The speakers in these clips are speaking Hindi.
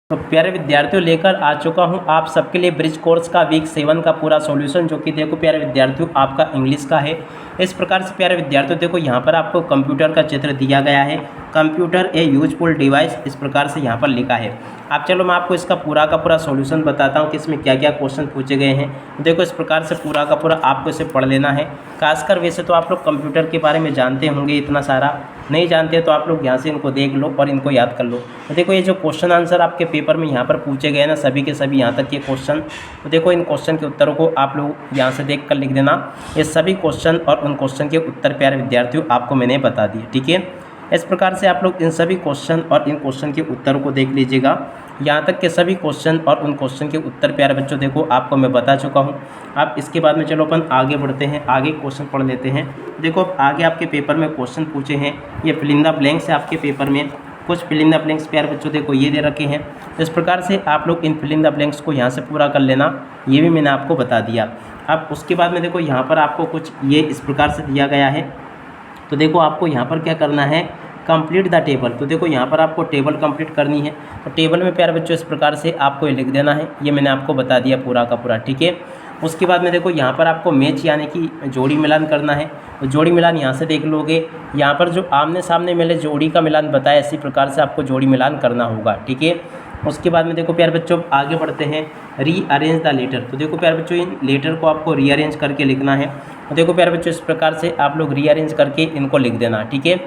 तो प्यारे विद्यार्थियों लेकर आ चुका हूं आप सबके लिए ब्रिज कोर्स का वीक 7 का पूरा सॉल्यूशन, जो कि देखो प्यारे विद्यार्थियों आपका इंग्लिश का है। इस प्रकार से प्यारे विद्यार्थियों देखो यहाँ पर आपको कंप्यूटर का चित्र दिया गया है। कंप्यूटर ए यूजफुल डिवाइस, इस प्रकार से यहाँ पर लिखा है। अब चलो मैं आपको इसका पूरा का पूरा सॉल्यूशन बताता हूँ कि इसमें क्या क्या क्वेश्चन पूछे गए हैं। देखो इस प्रकार से पूरा का पूरा आपको इसे पढ़ लेना है। खासकर वैसे तो आप लोग कंप्यूटर के बारे में जानते होंगे, इतना सारा नहीं जानते तो आप लोग यहाँ से इनको देख लो और इनको याद कर लो। तो देखो ये जो क्वेश्चन आंसर आपके पेपर में यहाँ पर पूछे गए ना, सभी के सभी यहाँ तक के क्वेश्चन, तो देखो इन क्वेश्चन के उत्तरों को आप लोग यहाँ से देख कर लिख देना। ये सभी क्वेश्चन और उन क्वेश्चन के उत्तर प्यारे विद्यार्थियों आपको मैंने बता दिए, ठीक है। इस प्रकार से आप लोग इन सभी क्वेश्चन और इन क्वेश्चन के उत्तरों को देख लीजिएगा। यहाँ तक के सभी क्वेश्चन और उन क्वेश्चन के उत्तर प्यारे बच्चों देखो आपको मैं बता चुका हूँ। अब इसके बाद में चलो अपन आगे बढ़ते हैं, आगे क्वेश्चन पढ़ लेते हैं। देखो आगे आपके पेपर में क्वेश्चन पूछे हैं, ये फिल इन द ब्लैंक्स है। आपके पेपर में कुछ फिल इन द ब्लैंक्स प्यारे बच्चों देखो ये दे रखे हैं। इस प्रकार से आप लोग इन फिल इन द ब्लैंक्स को यहाँ से पूरा कर लेना, ये भी मैंने आपको बता दिया। अब उसके बाद में देखो यहाँ पर आपको कुछ ये इस प्रकार से दिया गया है। तो देखो आपको यहाँ पर क्या करना है, कंप्लीट द टेबल। तो देखो यहाँ पर आपको टेबल कंप्लीट करनी है। तो टेबल में प्यारे बच्चों इस प्रकार से आपको ये लिख देना है, ये मैंने आपको बता दिया पूरा का पूरा, ठीक है। उसके बाद में देखो यहाँ पर आपको मैच यानी कि जोड़ी मिलान करना है। तो जोड़ी मिलान यहाँ से देख लोगे, यहाँ पर जो आमने सामने मिले जोड़ी का मिलान बताया, इसी प्रकार से आपको जोड़ी मिलान करना होगा, ठीक है। उसके बाद में देखो प्यारे बच्चों आगे बढ़ते हैं, रीअरेंज द लेटर। तो देखो प्यारे बच्चों इन लेटर को आपको रीअरेंज करके लिखना है। तो देखो प्यारे बच्चों इस प्रकार से आप लोग रीअरेंज करके इनको लिख देना, ठीक है।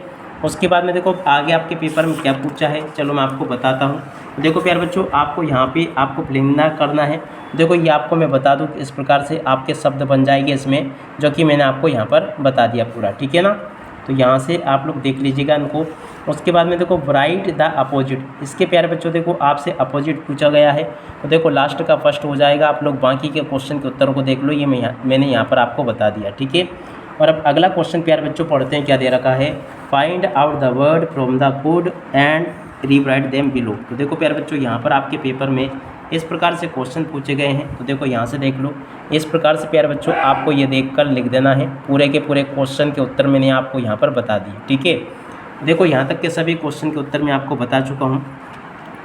उसके बाद में देखो आगे आपके पेपर में क्या पूछा है, चलो मैं आपको बताता हूँ। देखो प्यारे बच्चों आपको यहाँ पे आपको फिलिंदा करना है। देखो ये आपको मैं बता दूँ इस प्रकार से आपके शब्द बन जाएंगे इसमें, जो कि मैंने आपको यहाँ पर बता दिया पूरा, ठीक है ना। तो यहाँ से आप लोग देख लीजिएगा इनको। उसके बाद में देखो राइट द अपोजिट, इसके प्यारे बच्चों देखो आपसे अपोजिट पूछा गया है। तो देखो लास्ट का फर्स्ट हो जाएगा। आप लोग बाकी के क्वेश्चन के उत्तरों को देख लो, ये मैंने यहाँ पर आपको बता दिया, ठीक है। और अब अगला क्वेश्चन प्यारे बच्चों पढ़ते हैं, क्या दे रखा है, find out the word from the code and rewrite them below. तो देखो प्यारे बच्चों यहाँ पर आपके पेपर में इस प्रकार से क्वेश्चन पूछे गए हैं। तो देखो यहाँ से देख लो, इस प्रकार से प्यारे बच्चों आपको ये देखकर लिख देना है। पूरे के पूरे क्वेश्चन के उत्तर मैंने आपको यहाँ पर बता दिए, ठीक है। देखो यहाँ तक के सभी क्वेश्चन के उत्तर मैं आपको बता चुका हूँ।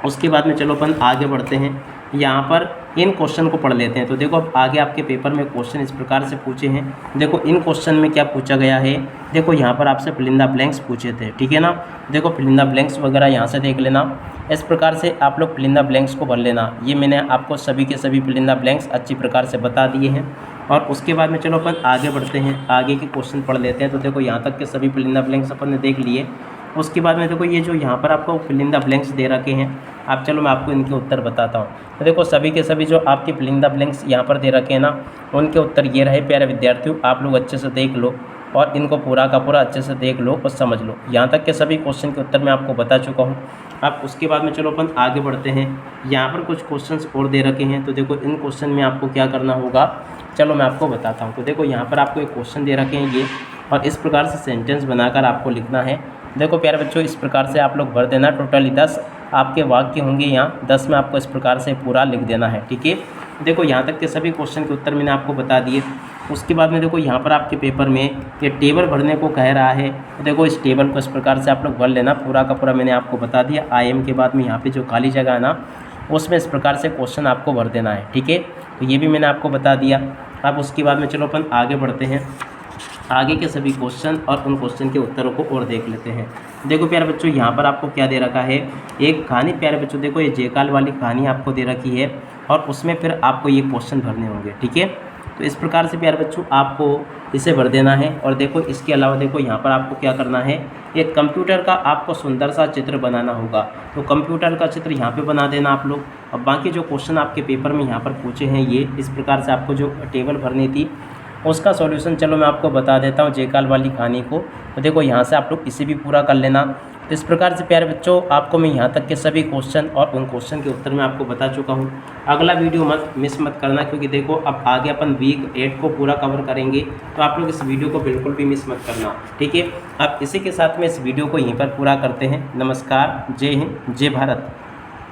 उसके बाद में चलो अपन आगे बढ़ते हैं, यहाँ पर इन क्वेश्चन को पढ़ लेते हैं। तो देखो अब आगे आपके पेपर में क्वेश्चन इस प्रकार से पूछे हैं। देखो इन क्वेश्चन में क्या पूछा गया है, देखो यहाँ पर आपसे फिल इन द ब्लैंक्स पूछे थे, ठीक है ना। देखो फिल इन द ब्लैंक्स वगैरह यहाँ से देख लेना। इस प्रकार से आप लोग फिल इन द ब्लैंक्स को भर लेना। ये मैंने आपको सभी के सभी फिल इन द ब्लैंक्स अच्छी प्रकार से बता दिए हैं। और उसके बाद में चलो अपन आगे बढ़ते हैं, आगे के क्वेश्चन पढ़ लेते हैं। तो देखो यहाँ तक के सभी फिल इन द ब्लैंक्स अपन ने देख लिए। उसके बाद में देखो ये जो यहाँ पर आपको फिल इन द ब्लैंक्स दे रखे हैं, आप चलो मैं आपको इनके उत्तर बताता हूँ। तो देखो सभी के सभी जो आपके फिल इन द ब्लैंक्स यहाँ पर दे रखे हैं ना, उनके उत्तर ये रहे प्यारे विद्यार्थियों। आप लोग अच्छे से देख लो और इनको पूरा का पूरा अच्छे से देख लो और समझ लो। यहाँ तक के सभी क्वेश्चन के उत्तर मैं आपको बता चुका हूँ। अब उसके बाद में चलो अपन आगे बढ़ते हैं। यहाँ पर कुछ क्वेश्चंस और दे रखे हैं। तो देखो इन क्वेश्चन में आपको क्या करना होगा, चलो मैं आपको बताता हूँ। तो देखो यहाँ पर आपको एक क्वेश्चन दे रखे हैं ये, और इस प्रकार से सेंटेंस बनाकर आपको लिखना है। देखो प्यारे बच्चों इस प्रकार से आप लोग भर देना। टोटली 10 आपके वाक्य होंगे, यहाँ 10 में आपको इस प्रकार से पूरा लिख देना है, ठीक है। देखो यहाँ तक के सभी क्वेश्चन के उत्तर मैंने आपको बता दिए। उसके बाद में देखो यहाँ पर आपके पेपर में ये टेबल भरने को कह रहा है। तो देखो इस टेबल को इस प्रकार से आप लोग भर लेना, पूरा का पूरा मैंने आपको बता दिया। IM के बाद में यहाँ पे जो खाली जगह है ना, उसमें इस प्रकार से क्वेश्चन आपको भर देना है, ठीक है। तो ये भी मैंने आपको बता दिया। अब उसके बाद में चलो अपन आगे बढ़ते हैं, आगे के सभी क्वेश्चन और उन क्वेश्चन के उत्तरों को और देख लेते हैं। देखो प्यारे बच्चों यहाँ पर आपको क्या दे रखा है, एक कहानी प्यारे बच्चों देखो ये जेकाल वाली कहानी आपको दे रखी है, और उसमें फिर आपको ये क्वेश्चन भरने होंगे, ठीक है। तो इस प्रकार से प्यारे बच्चों आपको इसे भर देना है। और देखो इसके अलावा देखो यहाँ पर आपको क्या करना है, एक कंप्यूटर का आपको सुंदर सा चित्र बनाना होगा। तो कंप्यूटर का चित्र यहाँ पे बना देना आप लोग। अब बाकी जो क्वेश्चन आपके पेपर में यहाँ पर पूछे हैं, ये इस प्रकार से आपको जो टेबल भरनी थी उसका सॉल्यूशन चलो मैं आपको बता देता हूँ, जेकाल वाली कहानी को। तो देखो यहाँ से आप लोग इसे भी पूरा कर लेना। तो इस प्रकार से प्यारे बच्चों आपको मैं यहाँ तक के सभी क्वेश्चन और उन क्वेश्चन के उत्तर मैं आपको बता चुका हूँ। अगला वीडियो मत मिस मत करना, क्योंकि देखो अब आगे अपन वीक 8 को पूरा कवर करेंगे। तो आप लोग इस वीडियो को बिल्कुल भी मिस मत करना, ठीक है। अब इसी के साथ में इस वीडियो को यहीं पर पूरा करते हैं। नमस्कार, जय हिंद, जय भारत।